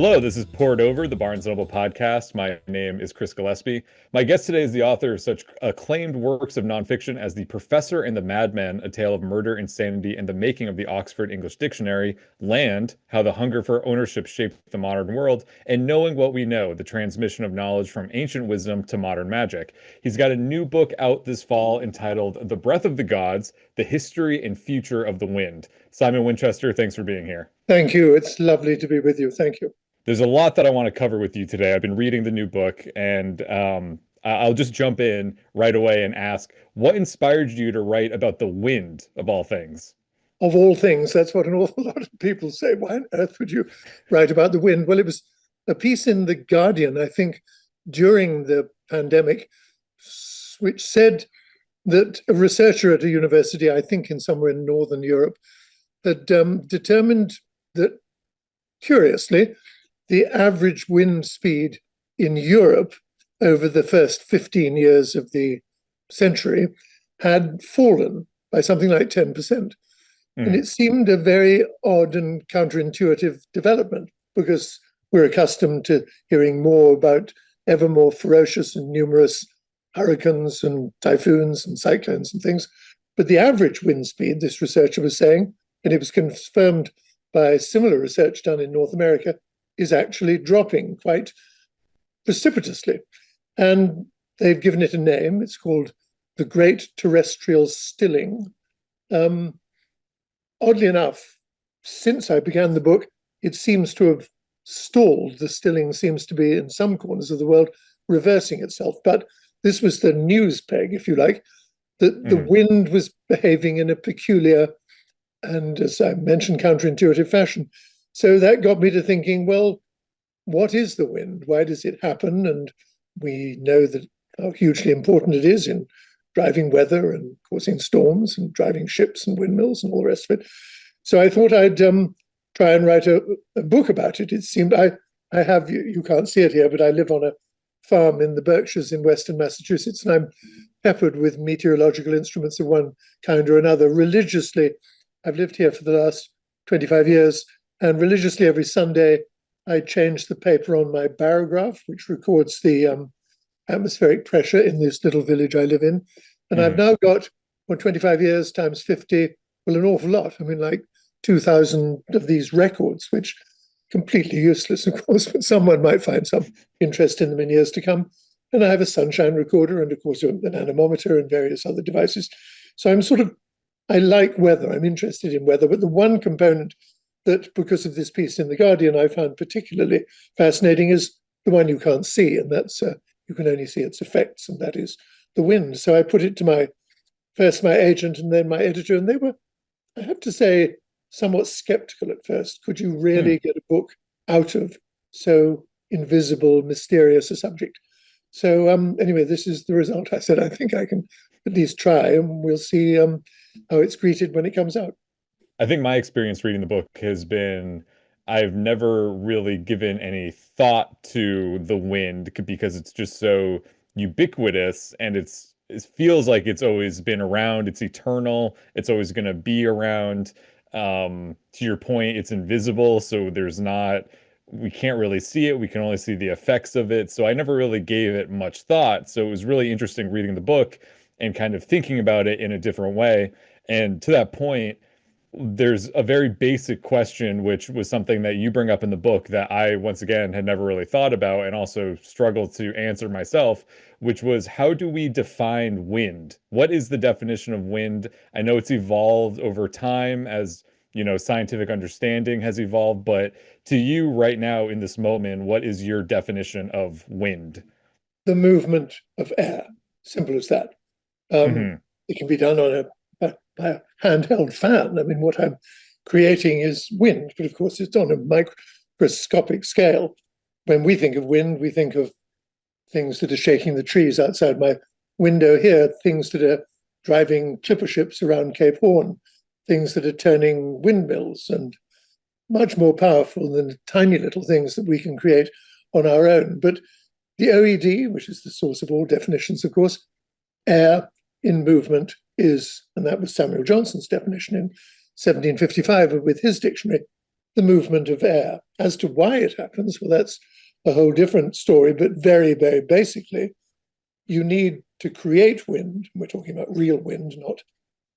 Hello, this is Poured Over, the Barnes & Noble podcast. My name is Chris Gillespie. My guest today is the author of such acclaimed works of nonfiction as The Professor and the Madman, A Tale of Murder, Insanity, and the Making of the Oxford English Dictionary, Land, How the Hunger for Ownership Shaped the Modern World, and Knowing What We Know, the Transmission of Knowledge from Ancient Wisdom to Modern Magic. He's got a new book out this fall entitled The Breath of the Gods, The History and Future of the Wind. Simon Winchester, thanks for being here. Thank you. It's lovely to be with you. Thank you. There's a lot that I want to cover with you today. I've been reading the new book, and I'll just jump in right away and ask, what inspired you to write about the wind, of all things? Of all things, that's what an awful lot of people say. Why on earth would you write about the wind? Well, it was a piece in The Guardian, I think, during the pandemic, which said that a researcher at a university, I think in somewhere in Northern Europe, had determined that, curiously, the average wind speed in Europe over the first 15 years of the century had fallen by something like 10%. And it seemed a very odd and counterintuitive development because we're accustomed to hearing more about ever more ferocious and numerous hurricanes and typhoons and cyclones and things. But the average wind speed, this researcher was saying, and it was confirmed by similar research done in North America, is actually dropping quite precipitously. And they've given it a name. It's called the Great Terrestrial Stilling. Oddly enough, since I began the book, it seems to have stalled. The stilling seems to be, in some corners of the world, reversing itself. But this was the news peg, if you like, that the wind was behaving in a peculiar and, as I mentioned, counterintuitive fashion. So that got me to thinking, well, what is the wind? Why does it happen? And we know that how hugely important it is in driving weather and causing storms and driving ships and windmills and all the rest of it. So I thought I'd try and write a book about it. It seemed I have, you can't see it here, but I live on a farm in the Berkshires in western Massachusetts, and I'm peppered with meteorological instruments of one kind or another. Religiously, I've lived here for the last 25 years, and religiously every Sunday, I change the paper on my barograph, which records the atmospheric pressure in this little village I live in. And I've now got, 25 years times 50, well, an awful lot. I mean, like 2,000 of these records, which completely useless, of course, but someone might find some interest in them in years to come. And I have a sunshine recorder and, of course, an anemometer and various other devices. So I like weather. I'm interested in weather. But the one component that, because of this piece in The Guardian, I found particularly fascinating is the one you can't see, and that's you can only see its effects, and that is the wind. So I put it to my agent and then my editor, and they were, I have to say, somewhat skeptical at first. Could you really get a book out of so invisible, mysterious a subject? So anyway, this is the result. I said, I think I can at least try, and we'll see how it's greeted when it comes out. I think my experience reading the book has been I've never really given any thought to the wind because it's just so ubiquitous and it feels like it's always been around. It's eternal. It's always going to be around. To your point, it's invisible, so we can't really see it. We can only see the effects of it. So I never really gave it much thought. So it was really interesting reading the book and kind of thinking about it in a different way. And to that point, there's a very basic question, which was something that you bring up in the book that I, once again, had never really thought about and also struggled to answer myself, which was, how do we define wind? What is the definition of wind? I know it's evolved over time as, scientific understanding has evolved, but to you right now in this moment, what is your definition of wind? The movement of air, simple as that. It can be done on by a handheld fan. I mean, what I'm creating is wind, but of course it's on a microscopic scale. When we think of wind, we think of things that are shaking the trees outside my window here, things that are driving clipper ships around Cape Horn, things that are turning windmills, and much more powerful than the tiny little things that we can create on our own. But the OED, which is the source of all definitions, of course, air in movement is, and that was Samuel Johnson's definition in 1755 with his dictionary, the movement of air. As to why it happens, well, that's a whole different story, but very, very basically, you need to create wind. We're talking about real wind, not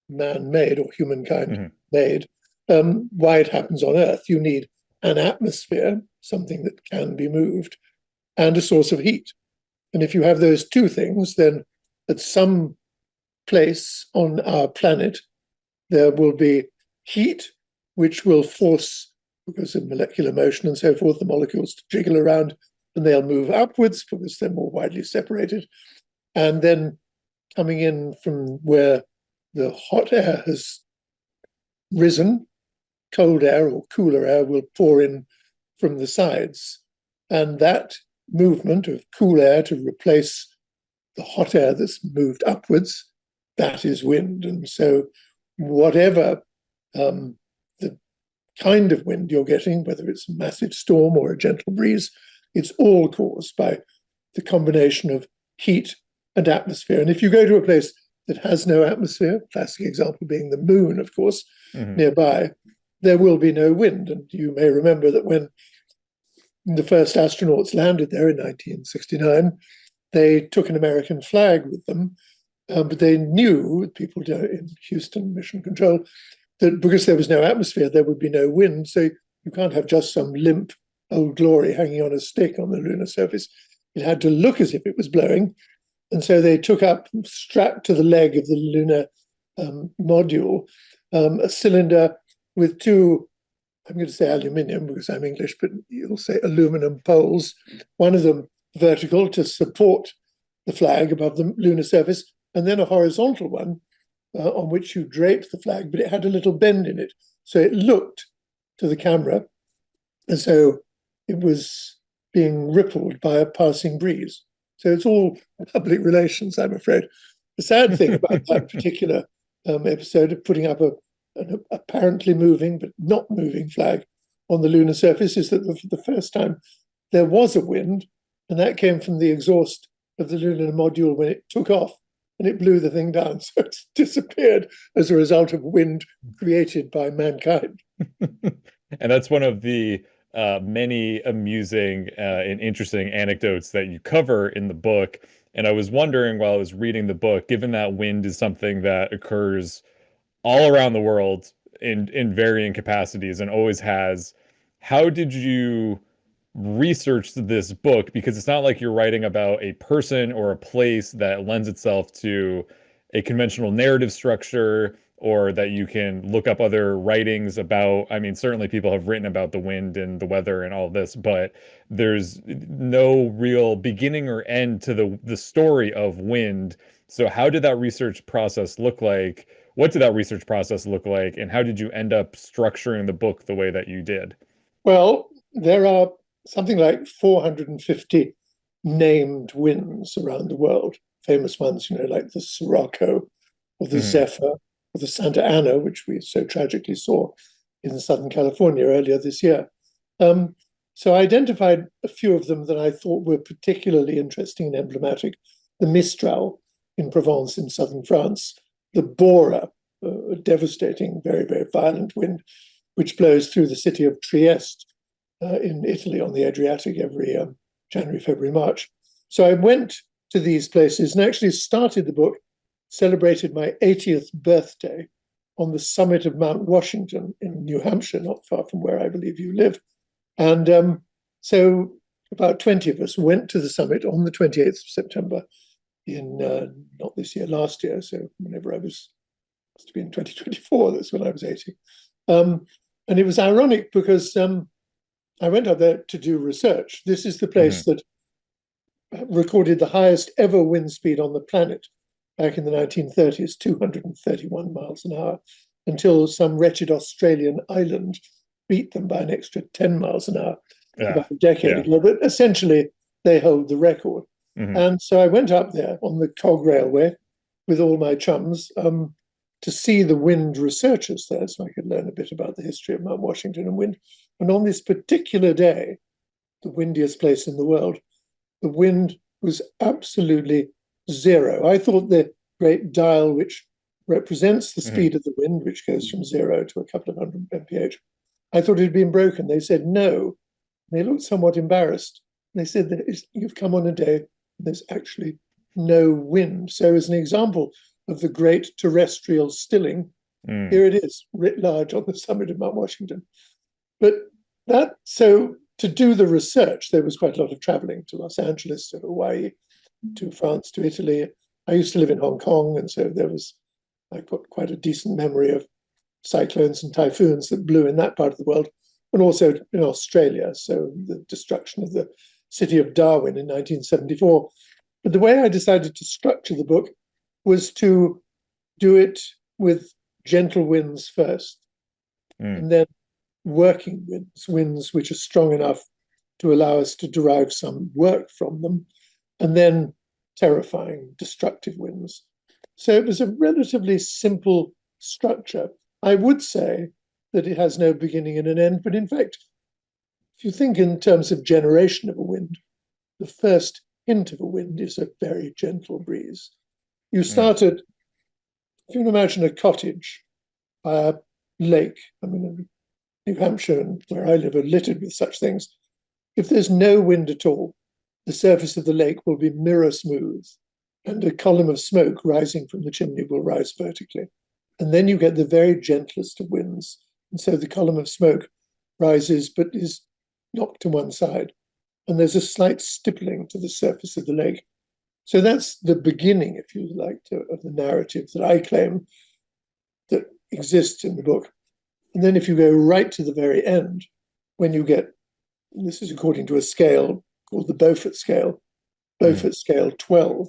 man-made or humankind Hmm. made. Why it happens on Earth, you need an atmosphere, something that can be moved, and a source of heat. And if you have those two things, then at some place on our planet, there will be heat, which will force, because of molecular motion and so forth, the molecules to jiggle around and they'll move upwards because they're more widely separated. And then coming in from where the hot air has risen, cold air or cooler air will pour in from the sides. And that movement of cool air to replace the hot air that's moved upwards, that is wind. And so whatever the kind of wind you're getting, whether it's a massive storm or a gentle breeze, it's all caused by the combination of heat and atmosphere. And if you go to a place that has no atmosphere, classic example being the moon, of course, nearby, there will be no wind. And you may remember that when the first astronauts landed there in 1969, they took an American flag with them, but they knew, people in Houston Mission Control, that because there was no atmosphere, there would be no wind. So you can't have just some limp old glory hanging on a stick on the lunar surface. It had to look as if it was blowing. And so they took up, strapped to the leg of the lunar module, a cylinder with two, I'm going to say aluminium because I'm English, but you'll say aluminum poles, one of them vertical to support the flag above the lunar surface, and then a horizontal one on which you draped the flag, but it had a little bend in it. So it looked to the camera as though it was being rippled by a passing breeze. So it's all public relations, I'm afraid. The sad thing about that particular episode of putting up an apparently moving but not moving flag on the lunar surface is that for the first time there was a wind, and that came from the exhaust of the lunar module when it took off, and it blew the thing down. So it's disappeared as a result of wind created by mankind. And that's one of the many amusing and interesting anecdotes that you cover in the book. And I was wondering while I was reading the book, given that wind is something that occurs all around the world in varying capacities and always has, how did you research this book? Because it's not like you're writing about a person or a place that lends itself to a conventional narrative structure, or that you can look up other writings about. I mean, certainly people have written about the wind and the weather and all this, but there's no real beginning or end to the story of wind. So how did that research process look like? What did that research process look like, and how did you end up structuring the book the way that you did? Well, there are something like 450 named winds around the world, famous ones, like the Sirocco or the Hmm. Zephyr or the Santa Ana, which we so tragically saw in Southern California earlier this year. So I identified a few of them that I thought were particularly interesting and emblematic. The Mistral in Provence in southern France, the Bora, a devastating, very, very violent wind, which blows through the city of Trieste in Italy on the Adriatic every January, February, March. So I went to these places and actually started the book, celebrated my 80th birthday on the summit of Mount Washington in New Hampshire, not far from where I believe you live. And so about 20 of us went to the summit on the 28th of September in, not this year, last year. So whenever I was, must have been 2024, that's when I was 80. And it was ironic because I went up there to do research. This is the place that recorded the highest ever wind speed on the planet back in the 1930s, 231 miles an hour, until some wretched Australian island beat them by an extra 10 miles an hour Yeah. about a decade ago. But essentially, they hold the record. And so I went up there on the cog railway with all my chums to see the wind researchers there so I could learn a bit about the history of Mount Washington and wind. And on this particular day, the windiest place in the world, the wind was absolutely zero. I thought the great dial, which represents the speed of the wind, which goes from 0 to a couple of hundred mph, I thought it had been broken. They said no. They looked somewhat embarrassed. They said that you've come on a day and there's actually no wind. So, as an example of the great terrestrial stilling, Mm, here it is, writ large on the summit of Mount Washington. But so to do the research, there was quite a lot of traveling to Los Angeles, to Hawaii, to France, to Italy. I used to live in Hong Kong, and so I've got quite a decent memory of cyclones and typhoons that blew in that part of the world, and also in Australia. So the destruction of the city of Darwin in 1974. But the way I decided to structure the book was to do it with gentle winds first, mm, and then working winds which are strong enough to allow us to derive some work from them, and then terrifying, destructive winds. So it was a relatively simple structure. I would say that it has no beginning and an end, but in fact, if you think in terms of generation of a wind, the first hint of a wind is a very gentle breeze. You mm, start at, if you can imagine a cottage by a lake, I mean, New Hampshire and where I live are littered with such things. If there's no wind at all, the surface of the lake will be mirror smooth, and a column of smoke rising from the chimney will rise vertically. And then you get the very gentlest of winds. And so the column of smoke rises but is knocked to one side. And there's a slight stippling to the surface of the lake. So that's the beginning, if you like, of the narrative that I claim that exists in the book. And then if you go right to the very end, when you get, this is according to a scale called the mm. Beaufort scale 12,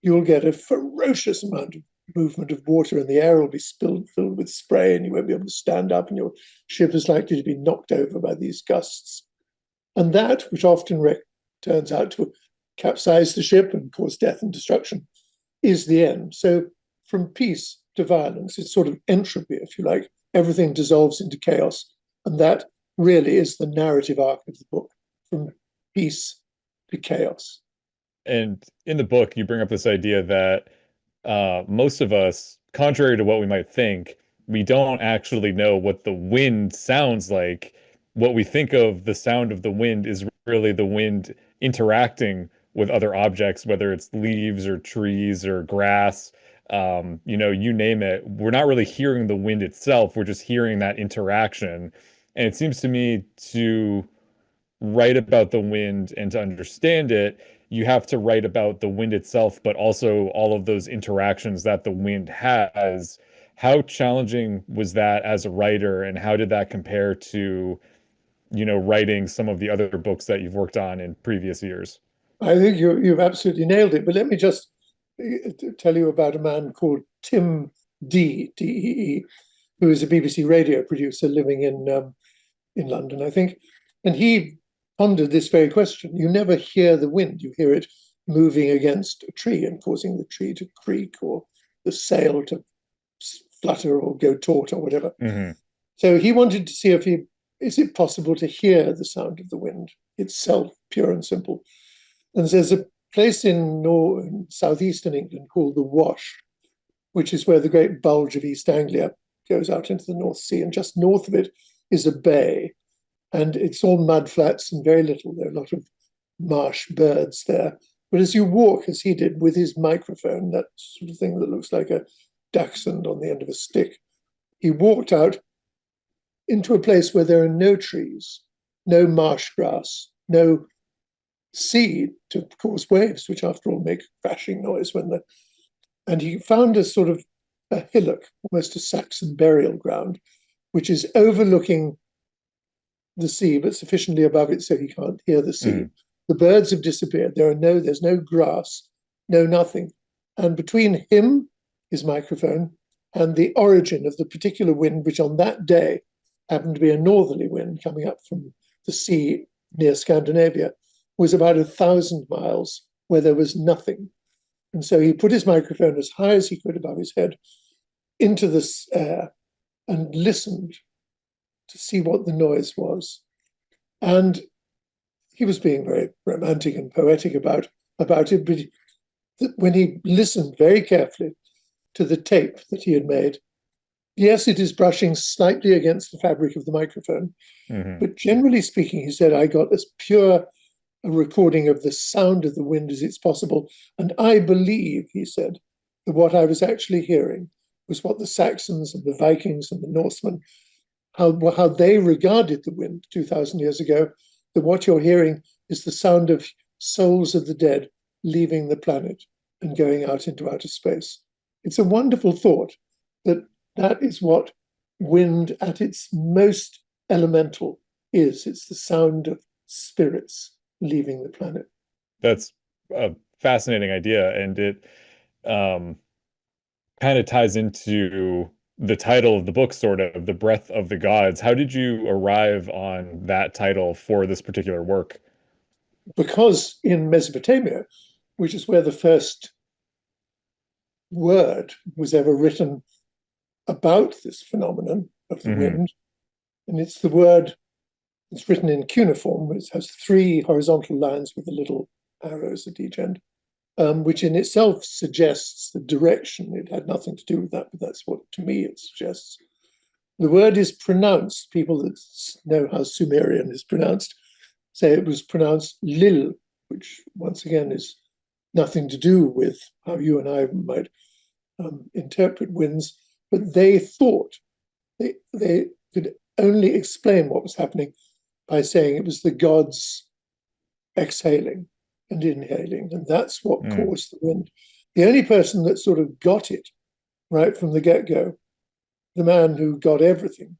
you'll get a ferocious amount of movement of water, and the air will be filled with spray, and you won't be able to stand up, and your ship is likely to be knocked over by these gusts. And that, which often turns out to capsize the ship and cause death and destruction, is the end. So from peace to violence, it's sort of entropy, if you like. Everything dissolves into chaos. And that really is the narrative arc of the book, from peace to chaos. And in the book, you bring up this idea that most of us, contrary to what we might think, we don't actually know what the wind sounds like. What we think of the sound of the wind is really the wind interacting with other objects, whether it's leaves or trees or grass, you name it. We're not really hearing the wind itself. We're just hearing that interaction. And it seems to me to write about the wind and to understand it, you have to write about the wind itself, but also all of those interactions that the wind has. How challenging was that as a writer, and how did that compare to, writing some of the other books that you've worked on in previous years? I think you've absolutely nailed it. But let me just tell you about a man called Tim Dee, who is a BBC radio producer living in London, I think. And he pondered this very question. You never hear the wind, you hear it moving against a tree and causing the tree to creak or the sail to flutter or go taut or whatever. Mm-hmm. So he wanted to see is it possible to hear the sound of the wind itself, pure and simple. And there's a place in southeastern England called the Wash, which is where the great bulge of East Anglia goes out into the North Sea. And just north of it is a bay. And it's all mud flats and very little. There are a lot of marsh birds there. But as you walk, as he did, with his microphone, that sort of thing that looks like a dachshund on the end of a stick, he walked out into a place where there are no trees, no marsh grass, no sea to cause waves, which after all make crashing noise and he found a sort of a hillock, almost a Saxon burial ground, which is overlooking the sea, but sufficiently above it so he can't hear the sea. Mm. The birds have disappeared. There's no grass, no nothing. And between him, his microphone, and the origin of the particular wind, which on that day happened to be a northerly wind coming up from the sea near Scandinavia, was about 1,000 miles where there was nothing. And so he put his microphone as high as he could above his head into this air and listened to see what the noise was. And he was being very romantic and poetic about it, but when he listened very carefully to the tape that he had made, Yes, it is brushing slightly against the fabric of the microphone, Hmm. but generally speaking, he said, I got as pure a recording of the sound of the wind as it's possible. And I believe, he said, that what I was actually hearing was what the Saxons and the Vikings and the Norsemen, how they regarded the wind 2,000 years ago, that what you're hearing is the sound of souls of the dead leaving the planet and going out into outer space. It's a wonderful thought that that is what wind at its most elemental is. It's the sound of spirits leaving the planet. That's a fascinating idea, and it um, kind of ties into the title of the book, sort of, The Breath of the Gods. How did you arrive on that title for this particular work? Because in Mesopotamia, which is where the first word was ever written about this phenomenon of the Hmm. wind, and it's the word, it's written in cuneiform, it has three horizontal lines with the little arrows at each end, which in itself suggests the direction. It had nothing to do with that, but that's what, to me, it suggests. The word is pronounced, people that know how Sumerian is pronounced say it was pronounced Lil, which once again is nothing to do with how you and I might interpret winds, but they thought they could only explain what was happening by saying it was the gods exhaling and inhaling, and that's what Mm. caused the wind. The only person that sort of got it right from the get-go, the man who got everything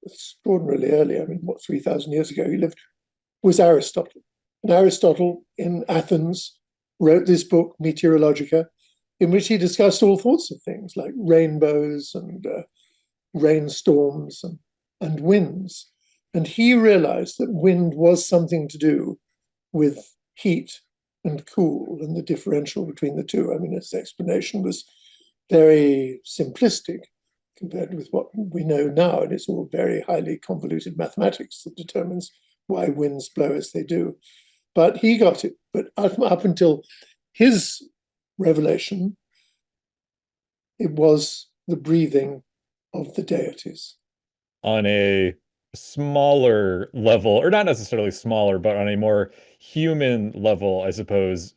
extraordinarily early, I mean, what, 3,000 years ago he lived, was Aristotle. And Aristotle in Athens wrote this book, Meteorologica, in which he discussed all sorts of things like rainbows and rainstorms and winds. And he realized that wind was something to do with heat and cool and the differential between the two. I mean, his explanation was very simplistic compared with what we know now, and it's all very highly convoluted mathematics that determines why winds blow as they do. But he got it. But up until his revelation, it was the breathing of the deities. On a smaller level, or not necessarily smaller, but on a more human level, I suppose,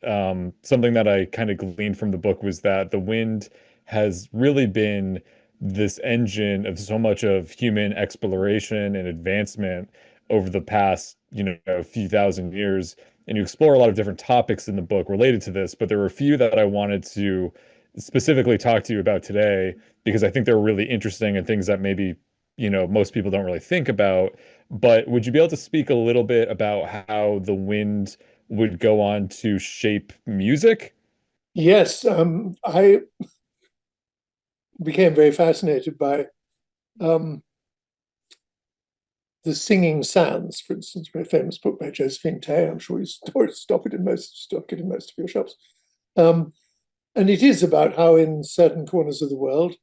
something that I kind of gleaned from the book was that the wind has really been this engine of so much of human exploration and advancement over the past, few thousand years. And you explore a lot of different topics in the book related to this, but there were a few that I wanted to specifically talk to you about today because I think they're really interesting and things that maybe most people don't really think about. But would you be able to speak a little bit about how the wind would go on to shape music? Yes, I became very fascinated by um, the singing sands, for instance, a very famous book by Josephine Tay. I'm sure you stock it in most of your shops. Um, and it is about how in certain corners of the world,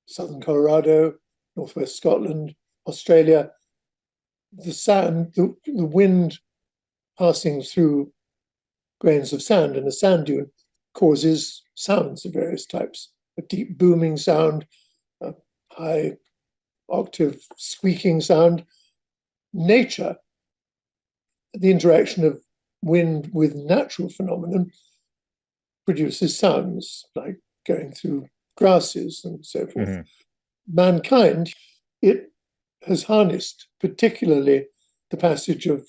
southern Colorado, northwest Scotland, Australia, the wind passing through grains of sand in a sand dune causes sounds of various types. A deep booming sound, a high octave squeaking sound. Nature, the interaction of wind with natural phenomenon produces sounds like going through grasses and so forth. Hmm. Mankind, it has harnessed particularly the passage of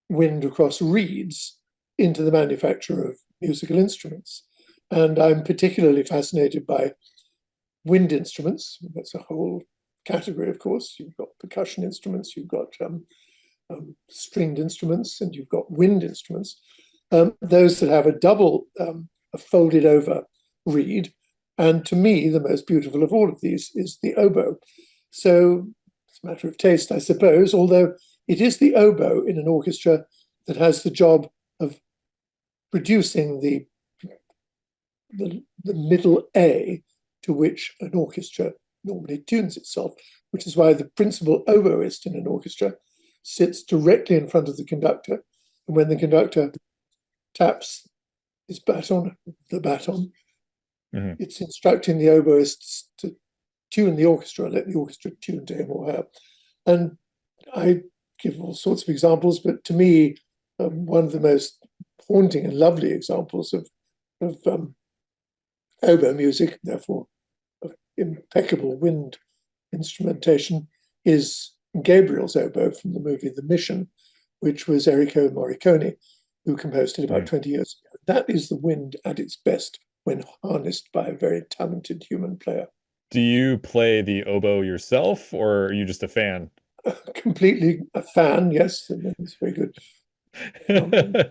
wind across reeds into the manufacture of musical instruments. And I'm particularly fascinated by wind instruments. That's a whole category, of course. You've got percussion instruments, you've got stringed instruments, and you've got wind instruments. Those that have a folded over reed. And to me, the most beautiful of all of these is the oboe. So it's a matter of taste, I suppose, although it is the oboe in an orchestra that has the job of producing the middle A to which an orchestra normally tunes itself, which is why the principal oboist in an orchestra sits directly in front of the conductor. And when the conductor taps the baton, Hmm. it's instructing the oboist to tune the orchestra, let the orchestra tune to him or her. And I give all sorts of examples, but to me, one of the most haunting and lovely examples of oboe music, therefore of impeccable wind instrumentation, is Gabriel's oboe from the movie The Mission, which was Enrico Morricone, who composed it about 20 years ago. That is the wind at its best when harnessed by a very talented human player. Do you play the oboe yourself, or are you just a fan? Completely a fan, yes, and it's very good.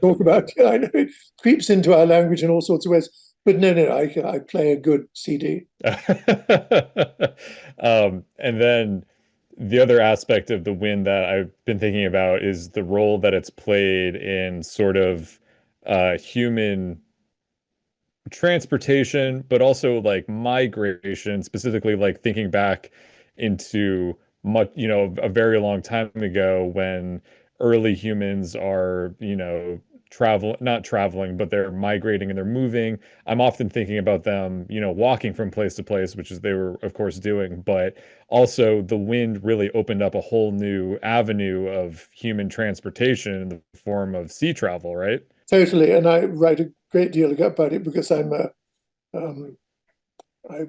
Talk about, I know it creeps into our language in all sorts of ways, but no, I play a good CD. And then the other aspect of the wind that I've been thinking about is the role that it's played in sort of human transportation, but also like migration, specifically like thinking back into much, a very long time ago when early humans are, not traveling, but they're migrating and they're moving. I'm often thinking about them, walking from place to place, which is they were, of course, doing, but also the wind really opened up a whole new avenue of human transportation in the form of sea travel, right? Totally, and I write a great deal about it because um, I,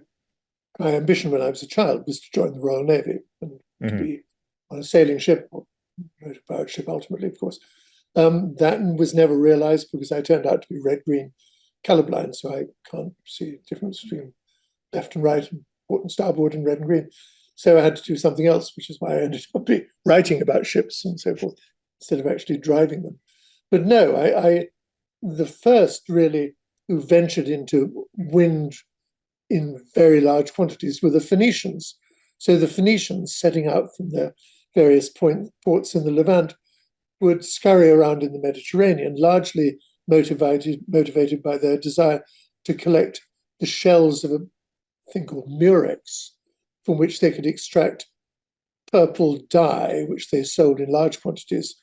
my ambition when I was a child was to join the Royal Navy and to Hmm. be on a sailing ship, or motor-powered ship ultimately, of course. That was never realized because I turned out to be red-green colorblind, so I can't see the difference between left and right and port and starboard and red and green. So I had to do something else, which is why I ended up writing about ships and so forth instead of actually driving them. But no, I the first really who ventured into wind in very large quantities were the Phoenicians. So the Phoenicians, setting out from their various ports in the Levant, would scurry around in the Mediterranean, largely motivated by their desire to collect the shells of a thing called murex, from which they could extract purple dye, which they sold in large quantities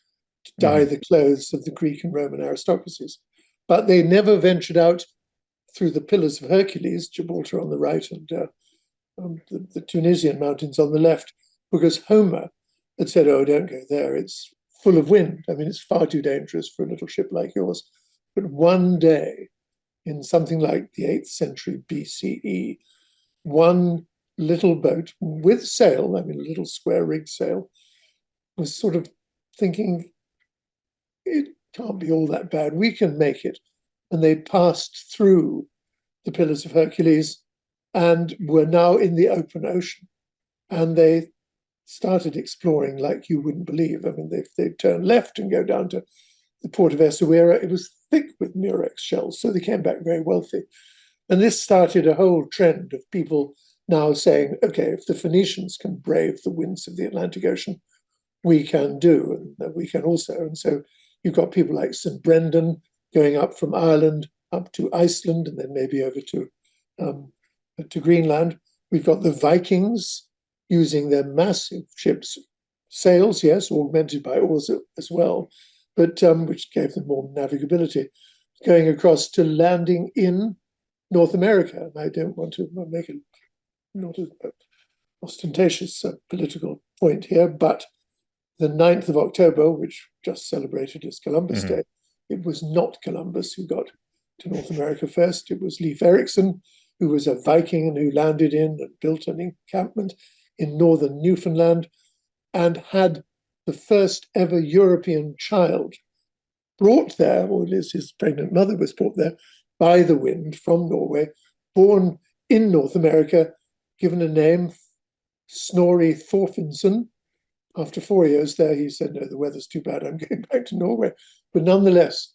to dye Hmm. the clothes of the Greek and Roman aristocracies. But they never ventured out through the Pillars of Hercules, Gibraltar on the right and the Tunisian mountains on the left, because Homer had said, "Oh, don't go there. It's full of wind. I mean, it's far too dangerous for a little ship like yours." But one day, in something like the 8th century BCE, one little boat with sail, I mean, a little square rigged sail, was sort of thinking, it can't be all that bad. We can make it. And they passed through the Pillars of Hercules and were now in the open ocean. And they started exploring like you wouldn't believe. I mean, they turned left and go down to the port of Essaouira. It was thick with murex shells, so they came back very wealthy. And this started a whole trend of people now saying, okay, if the Phoenicians can brave the winds of the Atlantic Ocean, we can do, and we can also. And so you've got people like St. Brendan going up from Ireland up to Iceland and then maybe over um, to Greenland. We've got the Vikings using their massive ships, sails, yes, augmented by oars as well, but which gave them more navigability, going across to landing in North America. And I don't want to make it not an ostentatious political point here, but the 9th of October, which just celebrated as Columbus Hmm. Day, it was not Columbus who got to North America first. It was Leif Erikson, who was a Viking and who landed in and built an encampment in northern Newfoundland and had the first ever European child brought there, or at least his pregnant mother was brought there by the wind from Norway, born in North America, given a name, Snorri Thorfinnsson. After 4 years there, he said, "No, the weather's too bad. I'm going back to Norway." But nonetheless,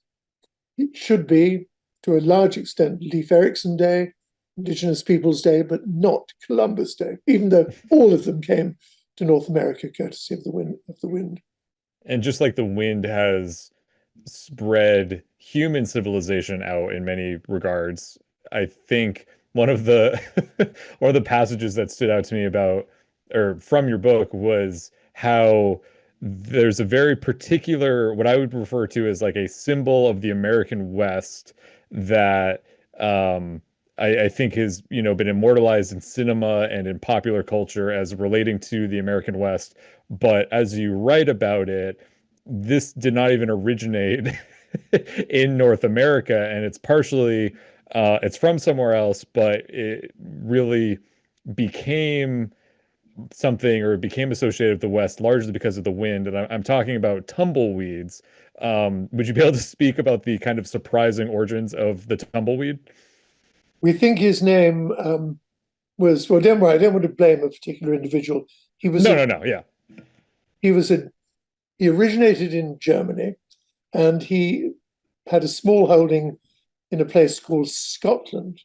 it should be, to a large extent, Leif Erikson Day, Indigenous Peoples Day, but not Columbus Day, even though all of them came to North America courtesy of the wind. And just like the wind has spread human civilization out in many regards, I think one of the one of the passages that stood out to me about or from your book was how there's a very particular what I would refer to as like a symbol of the American West that um I think has, been immortalized in cinema and in popular culture as relating to the American West. But as you write about it, this did not even originate in North America, and it's partially it's from somewhere else, but it really became something, or it became associated with the West largely because of the wind. And I'm talking about tumbleweeds. Would you be able to speak about the kind of surprising origins of the tumbleweed? We think his name was, well, don't worry, I don't want to blame a particular individual. He was No, a no, no. Yeah. he was a he originated in Germany, and he had a small holding in a place called Scotland,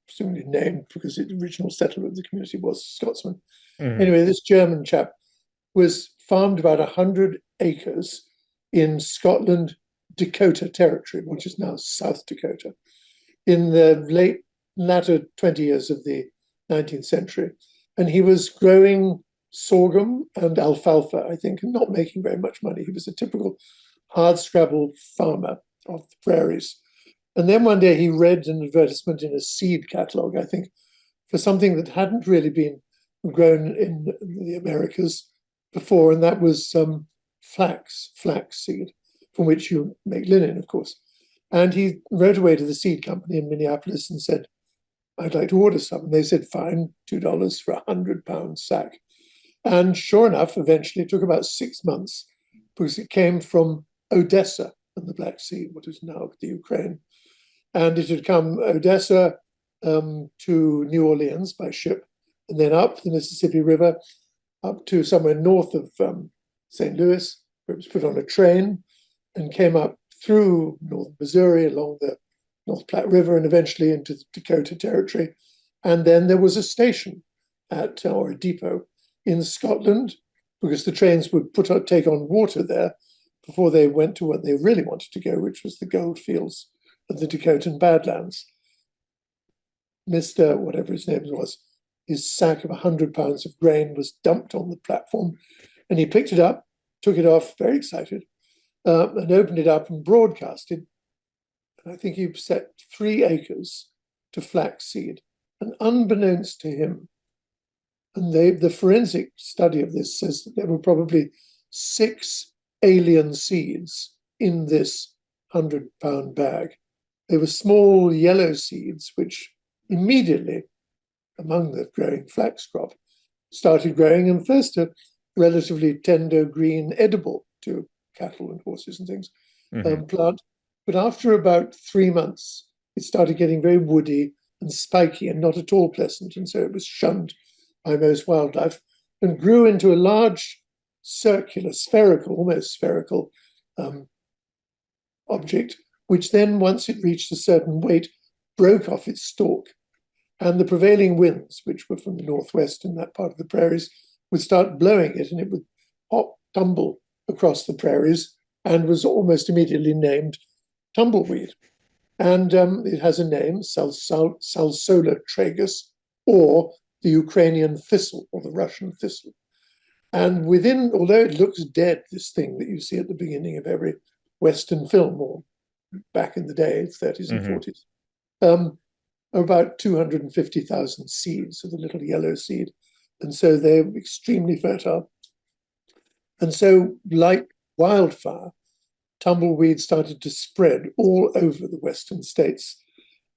presumably named because the original settler of the community was Scotsman. Hmm. Anyway, this German chap was farmed about 100 acres in Scotland, Dakota Territory, which is now South Dakota, in the latter 20 years of the 19th century. And he was growing sorghum and alfalfa, I think, and not making very much money. He was a typical hardscrabble farmer of the prairies. And then one day he read an advertisement in a seed catalogue, I think, for something that hadn't really been grown in the Americas before, and that was flax seed, from which you make linen, of course. And he wrote away to the seed company in Minneapolis and said, I'd like to order some. And they said, fine, $2 for a 100-pound sack. And sure enough, eventually it took about 6 months because it came from Odessa in the Black Sea, what is now the Ukraine. And it had come Odessa to New Orleans by ship, and then up the Mississippi River, up to somewhere north of St. Louis, where it was put on a train and came up through North Missouri, along the North Platte River, and eventually into the Dakota Territory. And then there was a station or a depot in Scotland, because the trains would take on water there before they went to what they really wanted to go, which was the gold fields of the Dakotan Badlands. Mr. whatever his name was, his sack of 100 pounds of grain was dumped on the platform, and he picked it up, took it off, very excited, and opened it up and broadcasted. And I think he set 3 acres to flaxseed, and unbeknownst to him, and the forensic study of this says that there were probably 6 alien seeds in this 100-pound bag. They were small yellow seeds, which immediately, among the growing flax crop, started growing, and first a relatively tender green, edible to cattle and horses and things, plant. But after about 3 months, it started getting very woody and spiky and not at all pleasant. And so it was shunned by most wildlife and grew into a large, circular, spherical, almost spherical object, which then, once it reached a certain weight, broke off its stalk. And the prevailing winds, which were from the northwest in that part of the prairies, would start blowing it, and it would tumble across the prairies, and was almost immediately named tumbleweed. And it has a name, Salsola tragus, or the Ukrainian thistle, or the Russian thistle. And within, although it looks dead, this thing that you see at the beginning of every Western film, or back in the day, 30s and 40s, about 250,000 seeds of the little yellow seed. And so they're extremely fertile. And so, like wildfire, tumbleweed started to spread all over the Western states,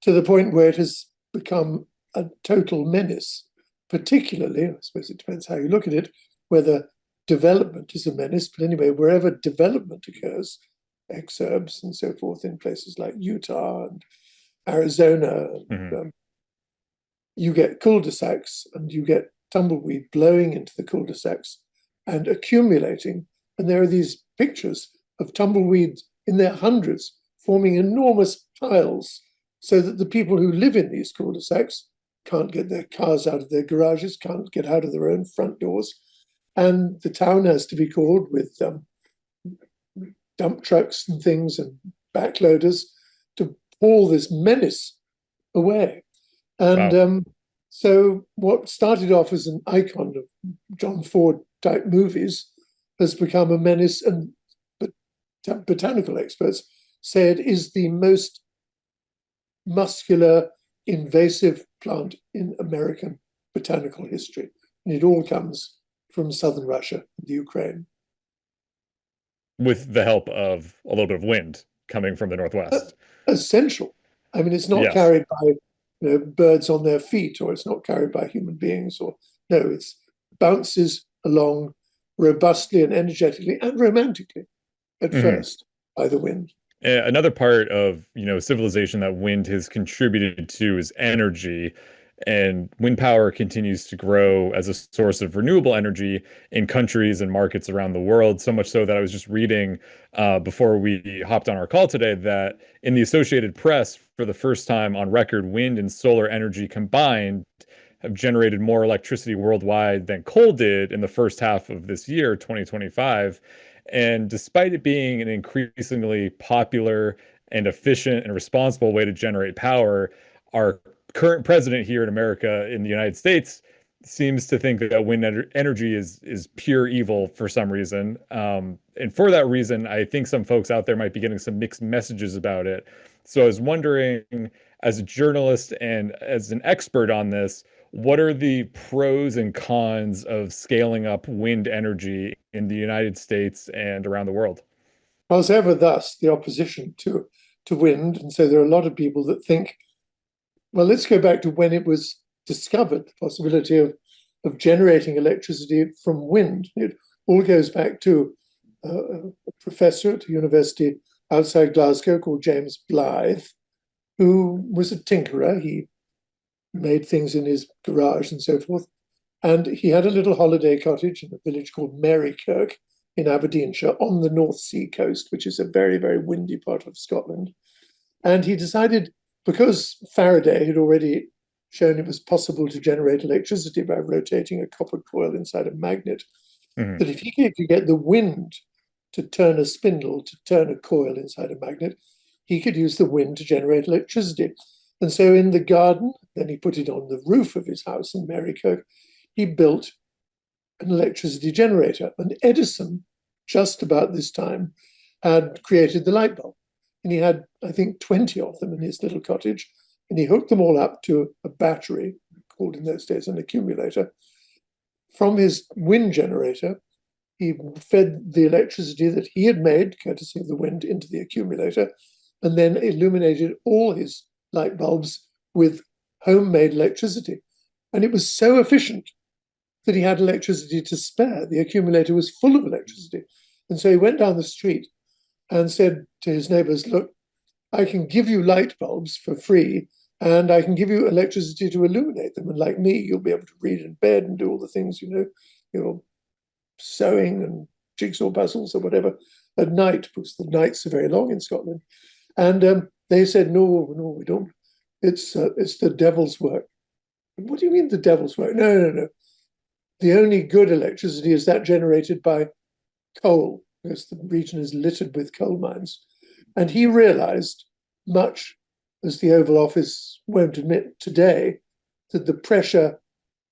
to the point where it has become a total menace, particularly, I suppose it depends how you look at it, whether development is a menace, but anyway, wherever development occurs, exurbs and so forth in places like Utah and Arizona, you get cul-de-sacs, and you get tumbleweed blowing into the cul-de-sacs and accumulating. And there are these pictures of tumbleweeds in their hundreds forming enormous piles, so that the people who live in these cul-de-sacs can't get their cars out of their garages, can't get out of their own front doors. And the town has to be called with dump trucks and things and backloaders to haul this menace away. And Wow. So what started off as an icon of John Ford type movies has become a menace, and botanical experts say it is the most muscular, invasive plant in American botanical history. And it all comes from southern Russia, the Ukraine. with the help of a little bit of wind coming from the Uh, northwest. Essential. I mean, it's not Yes. carried by birds on their feet, or it's not carried by human beings, or no, it's bounces along robustly and energetically and romantically at Mhm. first by the wind. Another part of civilization that wind has contributed to is energy, and wind power continues to grow as a source of renewable energy in countries and markets around the world, so much so that I was just reading before we hopped on our call today that in the Associated Press, for the first time on record, wind and solar energy combined have generated more electricity worldwide than coal did in the first half of this year, 2025. And despite it being an increasingly popular and efficient and responsible way to generate power, our current president here in America, in the United States, seems to think that wind energy is pure evil for some reason. And for that reason, I think some folks out there might be getting some mixed messages about it. So I was wondering, as a journalist and as an expert on this, what are the pros and cons of scaling up wind energy in the United States and around the world? Was ever thus the opposition to wind, and so there are a lot of people that think, well, let's go back to when it was discovered, the possibility of generating electricity from wind. It all goes back to a professor at a university outside Glasgow called James Blythe, who was a tinkerer. He made things in his garage and so forth. And he had a little holiday cottage in a village called Marykirk in Aberdeenshire on the North Sea coast, which is a very, very windy part of Scotland. And he decided, because Faraday had already shown it was possible to generate electricity by rotating a copper coil inside a magnet, Mhm. that if he could get the wind to turn a spindle, to turn a coil inside a magnet, he could use the wind to generate electricity. And so in the garden, then he put it on the roof of his house in Marykirk, he built an electricity generator. And Edison, just about this time, had created the light bulb. And he had, I think, 20 of them in his little cottage. And he hooked them all up to a battery, called in those days an accumulator. From his wind generator, he fed the electricity that he had made, courtesy of the wind, into the accumulator, and then illuminated all his light bulbs with homemade electricity. And it was so efficient that he had electricity to spare. The accumulator was full of electricity. And so he went down the street and said to his neighbors, look, I can give you light bulbs for free, and I can give you electricity to illuminate them. And like me, you'll be able to read in bed and do all the things, you're sewing and jigsaw puzzles or whatever at night, because the nights are very long in Scotland. And they said, no, no, we don't. It's the devil's work. What do you mean the devil's work? No, no, no. The only good electricity is that generated by coal, because the region is littered with coal mines. And he realized, much as the Oval Office won't admit today, that the pressure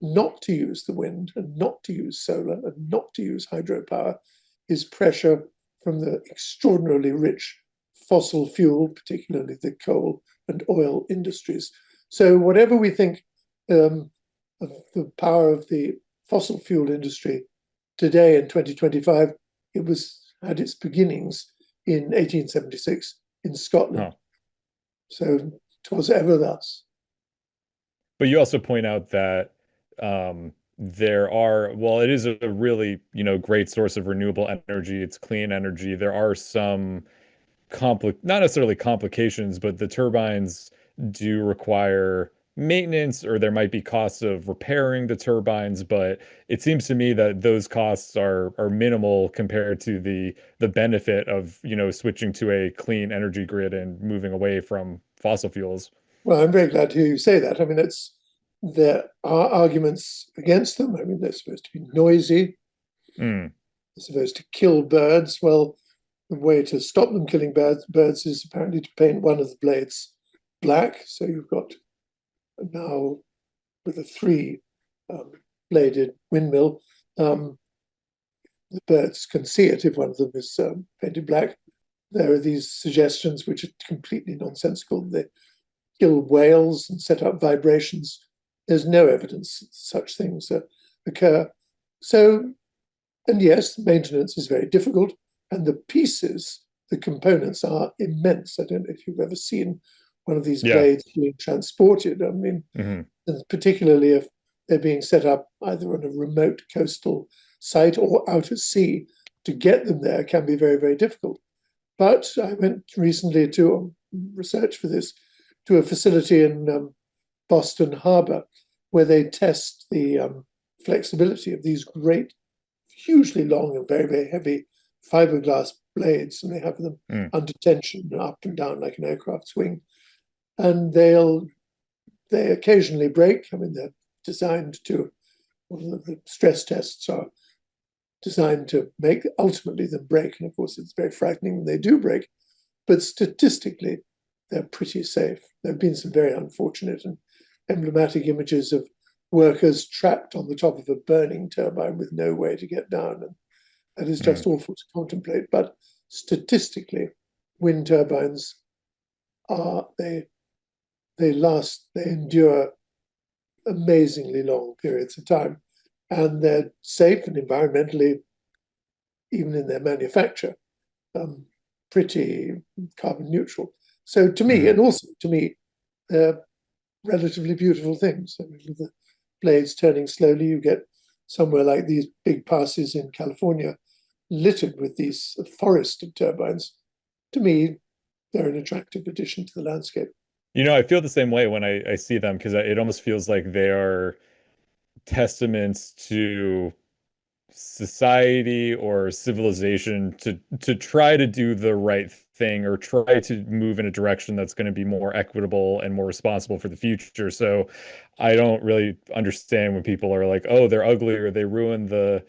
not to use the wind and not to use solar and not to use hydropower is pressure from the extraordinarily rich fossil fuel, particularly the coal and oil industries. So, whatever we think of the power of the fossil fuel industry today in 2025, it had its beginnings in 1876 in Scotland. Huh. So, 'twas ever thus. But you also point out that there are, well, it is a really, great source of renewable energy. It's clean energy. There are some not necessarily complications, but the turbines do require maintenance, or there might be costs of repairing the turbines. But it seems to me that those costs are minimal compared to the benefit of, switching to a clean energy grid and moving away from fossil fuels. Well, I'm very glad to hear you say that. I mean, there are arguments against them. I mean, they're supposed to be noisy, Mm. they're supposed to kill birds. Well, the way to stop them killing birds is apparently to paint one of the blades black. So you've got now, with a three bladed windmill, the birds can see it if one of them is painted black. There are these suggestions which are completely nonsensical. kill whales and set up vibrations. There's no evidence that such things occur. So, and yes, maintenance is very difficult, and the pieces, the components are immense. I don't know if you've ever seen one of these Yeah. blades being transported. I mean, Hmm. particularly if they're being set up either on a remote coastal site or out at sea, to get them there can be very, very difficult. But I went recently to research for this to a facility in Boston Harbor where they test the flexibility of these great, hugely long and very, very heavy fiberglass blades, and they have them Mm. under tension up and down like an aircraft's wing. And they occasionally break. I mean, they're designed to, well, the stress tests are designed to make ultimately them break. And of course, it's very frightening when they do break. But statistically, they're pretty safe. There have been some very unfortunate and emblematic images of workers trapped on the top of a burning turbine with no way to get down. And that is Mm. just awful to contemplate. But statistically, wind turbines are they last, they endure amazingly long periods of time, and they're safe and environmentally, even in their manufacture, um, pretty carbon neutral. So to me, Hmm. and also to me, they're relatively beautiful things. I mean, with the blades turning slowly, you get somewhere like these big passes in California littered with these forest of turbines. To me, they're an attractive addition to the landscape. I feel the same way when I see them because it almost feels like they are testaments to society or civilization to try to do the right thing or try to move in a direction that's going to be more equitable and more responsible for the future. So I don't really understand when people are like, "Oh, they're ugly or they ruin the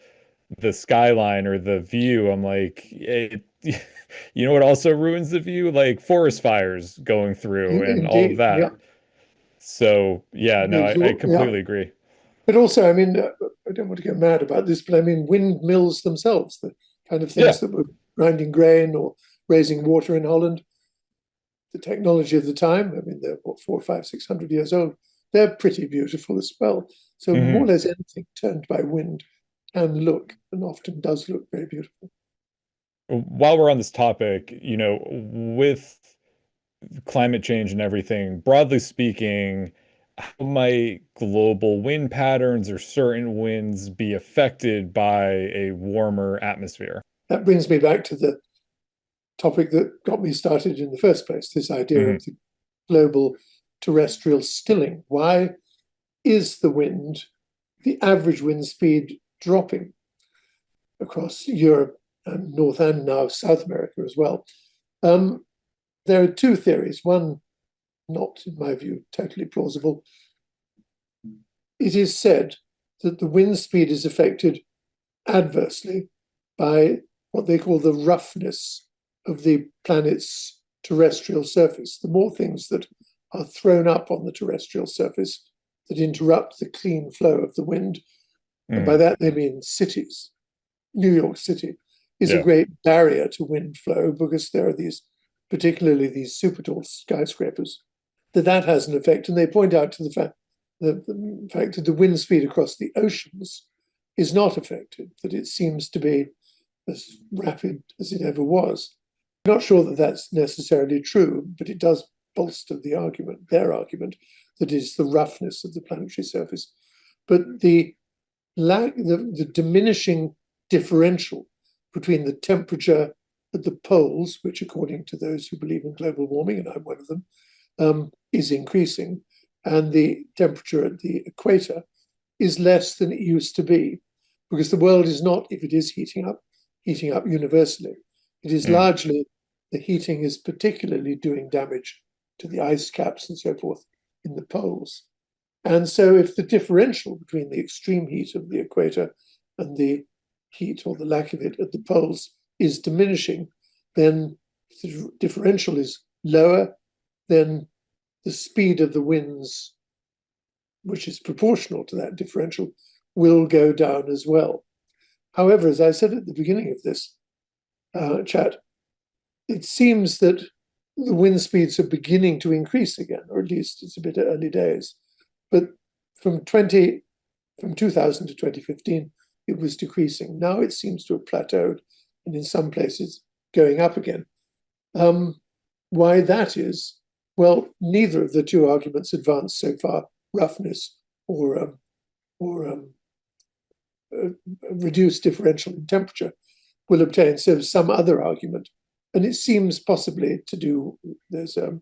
skyline or the view." I'm like, you know what also ruins the view? Like forest fires going through and all of Indeed, yeah. that. So yeah, no, I Yeah. completely agree. But also, I mean, I don't want to get mad about this, but I mean, windmills themselves, the kind of Yeah. things that were grinding grain or raising water in Holland, the technology of the time, I mean, they're what, 400, 500, 600 years old. They're pretty beautiful as well. So more or Hmm. less anything turned by wind can look, and often does look, very beautiful. While we're on this topic, with climate change and everything, broadly speaking, how might global wind patterns or certain winds be affected by a warmer atmosphere? That brings me back to the topic that got me started in the first place, this idea Hmm. of the global terrestrial stilling. Why is the wind, the average wind speed, dropping across Europe and North and now South America as well? Um, there are two theories. One, not in my view, totally plausible. It is said that the wind speed is affected adversely by what they call the roughness of the planet's terrestrial surface. The more things that are thrown up on the terrestrial surface that interrupt the clean flow of the wind, and by Hmm. that they mean cities. New York City is a Yeah. great barrier to wind flow because there are these, particularly these super tall skyscrapers, that has an effect. And they point out to the fact that the wind speed across the oceans is not affected, that it seems to be as rapid as it ever was. I'm not sure that that's necessarily true, but it does bolster the argument, their argument, that is the roughness of the planetary surface. But the diminishing differential between the temperature at the poles, which, according to those who believe in global warming, and I'm one of them, is increasing, and the temperature at the equator is less than it used to be, because the world is not, if it is heating up universally. It is Hmm. largely the heating is particularly doing damage to the ice caps and so forth in the poles. And so, if the differential between the extreme heat of the equator and the heat or the lack of it at the poles is diminishing, then the differential is lower, then the speed of the winds, which is proportional to that differential, will go down as well. However, as I said at the beginning of this chat, it seems that the wind speeds are beginning to increase again, or at least it's a bit early days. But from 2000 to 2015, it was decreasing. Now it seems to have plateaued, and in some places going up again. Why that is, well, neither of the two arguments advanced so far, roughness or reduced differential in temperature, will obtain. So some other argument, and it seems possibly to do, there's a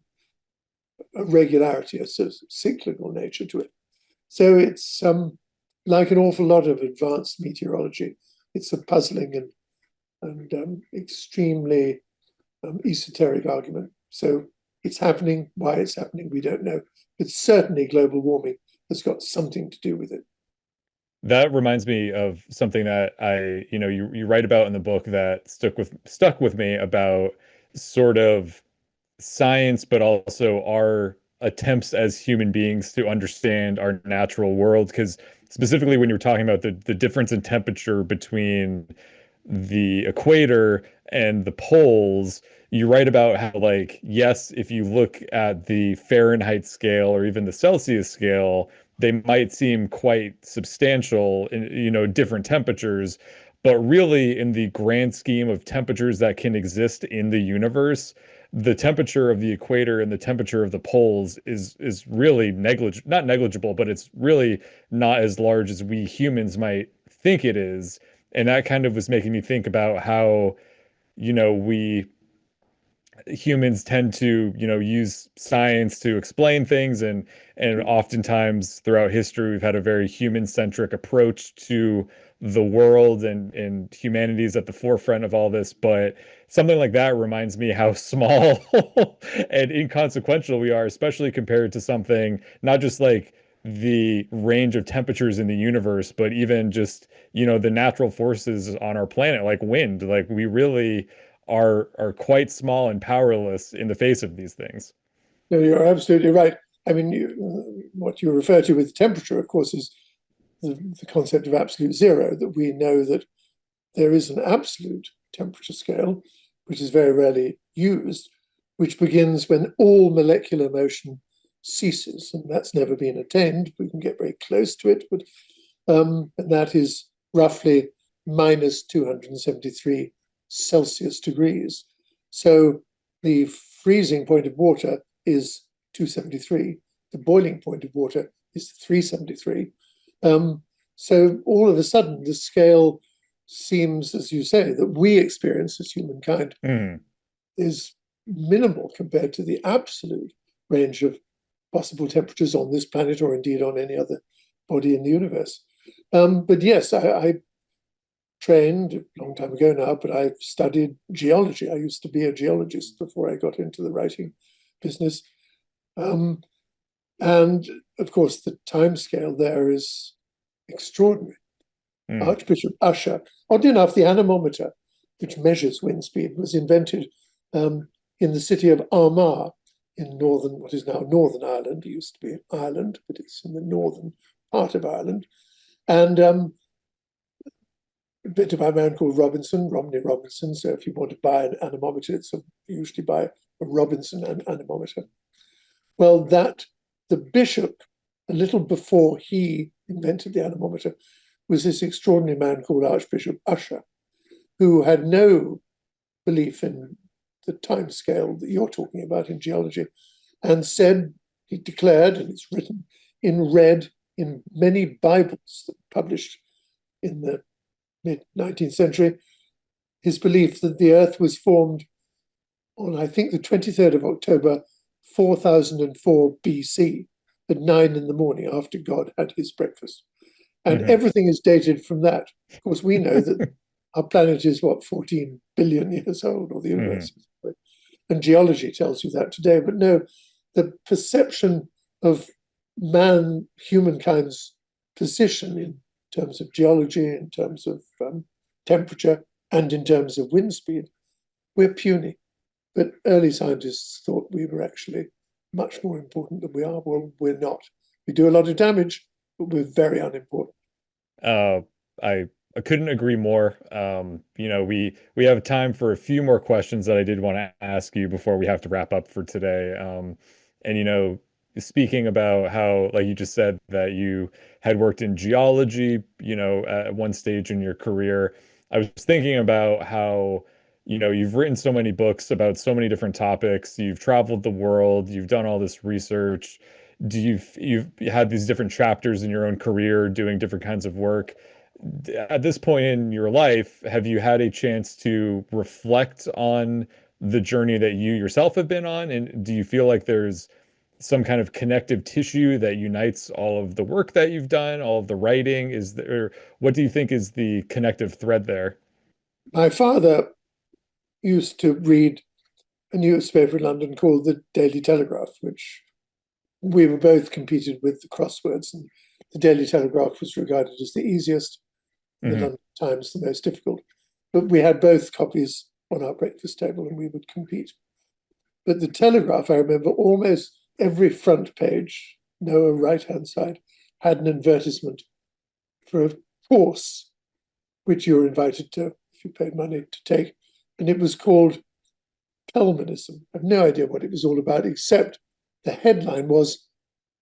regularity, a sort of cyclical nature to it. So it's like an awful lot of advanced meteorology. It's a puzzling and extremely esoteric argument. So it's happening. Why it's happening, we don't know. But certainly global warming has got something to do with it. That reminds me of something that you write about in the book that stuck with me about sort of science, but also our attempts as human beings to understand our natural world. Because specifically when you're talking about the difference in temperature between the equator and the poles, you write about how, like, yes, if you look at the Fahrenheit scale or even the Celsius scale, they might seem quite substantial in, different temperatures. But really, in the grand scheme of temperatures that can exist in the universe, the temperature of the equator and the temperature of the poles is really not negligible, but it's really not as large as we humans might think it is. And that kind of was making me think about how, we humans tend to, use science to explain things, and oftentimes throughout history we've had a very human-centric approach to the world, and humanity is at the forefront of all this. But something like that reminds me how small and inconsequential we are, especially compared to something not just like the range of temperatures in the universe, but even just, the natural forces on our planet, like wind. Like, we really are quite small and powerless in the face of these things. No, you're absolutely right. I mean, what you refer to with temperature, of course, is the concept of absolute zero, that we know that there is an absolute temperature scale, which is very rarely used, which begins when all molecular motion ceases. And that's never been attained. We can get very close to it, but and that is roughly minus 273 Celsius degrees. So the freezing point of water is 273. The boiling point of water is 373. So all of a sudden, the scale seems, as you say, that we experience as humankind is minimal compared to the absolute range of possible temperatures on this planet, or indeed on any other body in the universe. But yes, I trained a long time ago now, but I've studied geology. I used to be a geologist before I got into the writing business. And of course, the time scale there is extraordinary. Archbishop Usher, oddly enough, the anemometer, which measures wind speed, was invented in the city of Armagh in what is now Northern Ireland. It used to be Ireland, but it's in the northern part of Ireland. And invented by a man called Romney Robinson. So if you want to buy an anemometer, you usually buy a Robinson anemometer. Well, the bishop, a little before he invented the anemometer, was this extraordinary man called Archbishop Usher, who had no belief in the time scale that you're talking about in geology, and he declared, and it's written in red in many Bibles that were published in the mid-19th century, his belief that the Earth was formed on, I think, the 23rd of October, 4004 BC, at 9 in the morning after God had his breakfast. And everything is dated from that. Of course, we know that our planet is, 14 billion years old, or the universe. And geology tells you that today. But no, the perception of humankind's position in terms of geology, in terms of temperature, and in terms of wind speed, we're puny. But early scientists thought we were actually much more important than we are. Well, we're not. We do a lot of damage, but we're very unimportant. I I couldn't agree more. We have time for a few more questions that I did want to ask you before we have to wrap up for today. And speaking about how, like you just said, that you had worked in geology, at one stage in your career, I was thinking about how, you've written so many books about so many different topics. You've traveled the world, you've done all this research. You've had these different chapters in your own career doing different kinds of work. At this point in your life, have you had a chance to reflect on the journey that you yourself have been on? And do you feel like there's some kind of connective tissue that unites all of the work that you've done, all of the writing? What do you think is the connective thread there? My father used to read a newspaper in London called the Daily Telegraph, which we were both competed with the crosswords, and the Daily Telegraph was regarded as the easiest, the Hmm. London Times the most difficult. But we had both copies on our breakfast table and we would compete. But the Telegraph, I remember almost every front page, no right hand side, had an advertisement for a course which you were invited to if you paid money to take. And it was called Pelmanism. I have no idea what it was all about, except the headline was,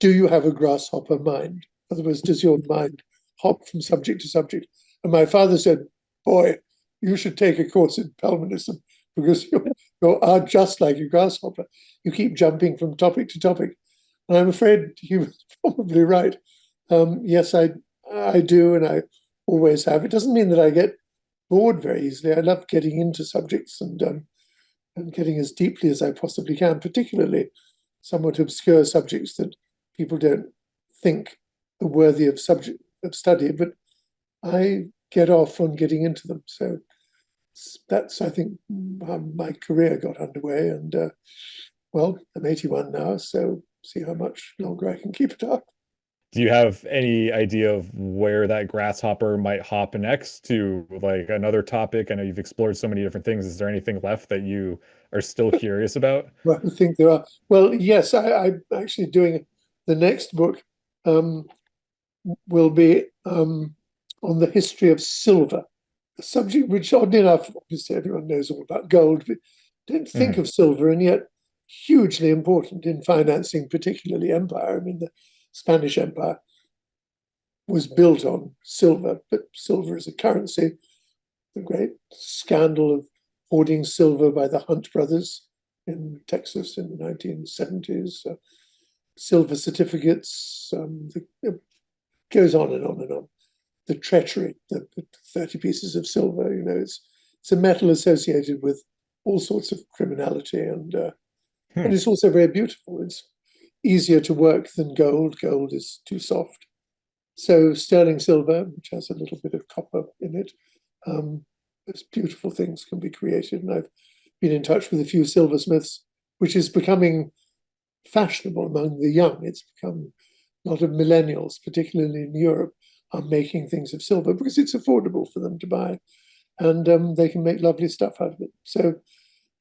"Do you have a grasshopper mind?" In other words, does your mind hop from subject to subject? And my father said, "Boy, you should take a course in Pelmanism because you are just like a grasshopper. You keep jumping from topic to topic." And I'm afraid he was probably right. Yes, I do, and I always have. It doesn't mean that I get bored very easily. I love getting into subjects and getting as deeply as I possibly can, particularly somewhat obscure subjects that people don't think are worthy of subject of study. But I get off on getting into them. So that's, I think, how my career got underway. And well, I'm 81 now, so see how much longer I can keep it up. Do you have any idea of where that grasshopper might hop next to, like, another topic? I know you've explored so many different things. Is there anything left that you are still curious about? Well, I think there are. Well, yes, I'm actually doing the next book. Um, will be on the history of silver, a subject which, oddly enough, obviously everyone knows all about gold, but don't think Mhm. of silver, and yet hugely important in financing, particularly empire. I mean, the Spanish Empire was built on silver, but silver as a currency, the great scandal of hoarding silver by the Hunt brothers in Texas in the 1970s, silver certificates, it goes on and on and on. The treachery, the 30 pieces of silver, it's a metal associated with all sorts of criminality, and Hmm. it's also very beautiful. It's easier to work than gold. Gold is too soft. So sterling silver, which has a little bit of copper in it, um, those beautiful things can be created. And I've been in touch with a few silversmiths, which is becoming fashionable among the young. It's become a lot of millennials, particularly in Europe, are making things of silver because it's affordable for them to buy, and they can make lovely stuff out of it. So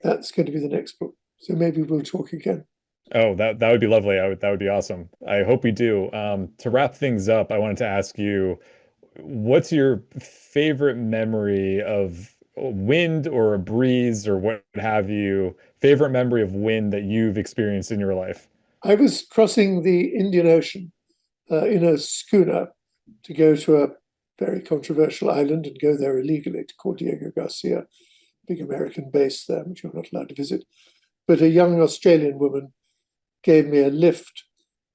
that's going to be the next book. So maybe we'll talk again. Oh, that would be lovely. That would be awesome. I hope we do. To wrap things up, I wanted to ask you, what's your favorite memory of wind or a breeze or what have you? Favorite memory of wind that you've experienced in your life? I was crossing the Indian Ocean in a schooner to go to a very controversial island and go there illegally to call Diego Garcia, big American base there, which you're not allowed to visit. But a young Australian woman gave me a lift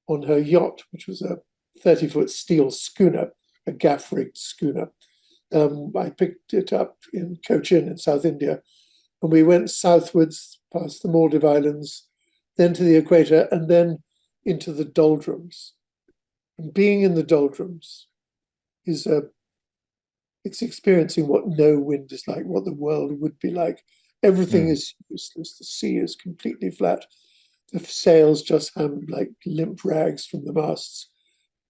on her yacht, which was a 30-foot steel schooner, a gaff rigged schooner. I picked it up in Cochin in South India, and we went southwards past the Maldive Islands, then to the equator, and then into the doldrums. And being in the doldrums is it's experiencing what no wind is like, what the world would be like. Everything Hmm. is useless. The sea is completely flat. The sails just hang like limp rags from the masts,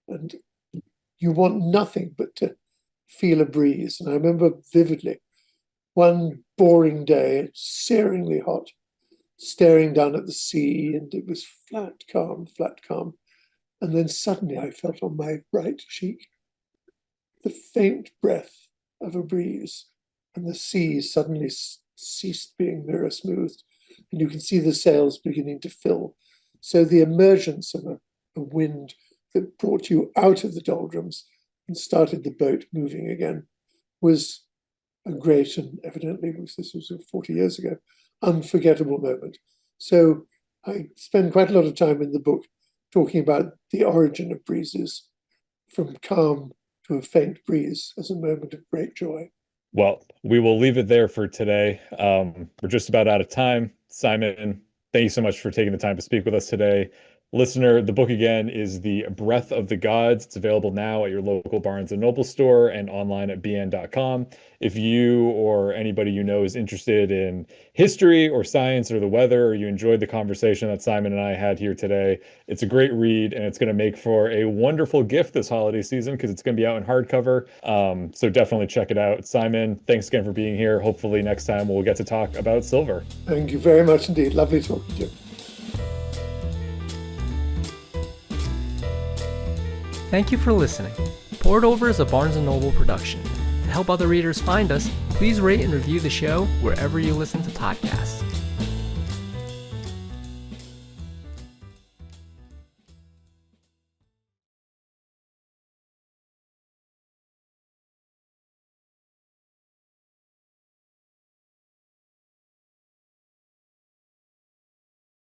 and you want nothing but to feel a breeze. And I remember vividly one boring day, searingly hot, staring down at the sea, and it was flat, calm, flat, calm. And then suddenly I felt on my right cheek the faint breath of a breeze, and the sea suddenly ceased being mirror smoothed, and you can see the sails beginning to fill. So the emergence of a wind that brought you out of the doldrums and started the boat moving again was a great, and evidently this was 40 years ago, unforgettable moment. So I spend quite a lot of time in the book talking about the origin of breezes, from calm to a faint breeze as a moment of great joy. Well, we will leave it there for today. We're just about out of time. Simon, thank you so much for taking the time to speak with us today. Listener, the book again is The Breath of the Gods. It's available now at your local Barnes & Noble store and online at bn.com. If you or anybody you know is interested in history or science or the weather, or you enjoyed the conversation that Simon and I had here today, it's a great read, and it's going to make for a wonderful gift this holiday season because it's going to be out in hardcover. So definitely check it out. Simon, thanks again for being here. Hopefully next time we'll get to talk about silver. Thank you very much indeed. Lovely talking to you. Thank you for listening. Poured Over is a Barnes & Noble production. To help other readers find us, please rate and review the show wherever you listen to podcasts.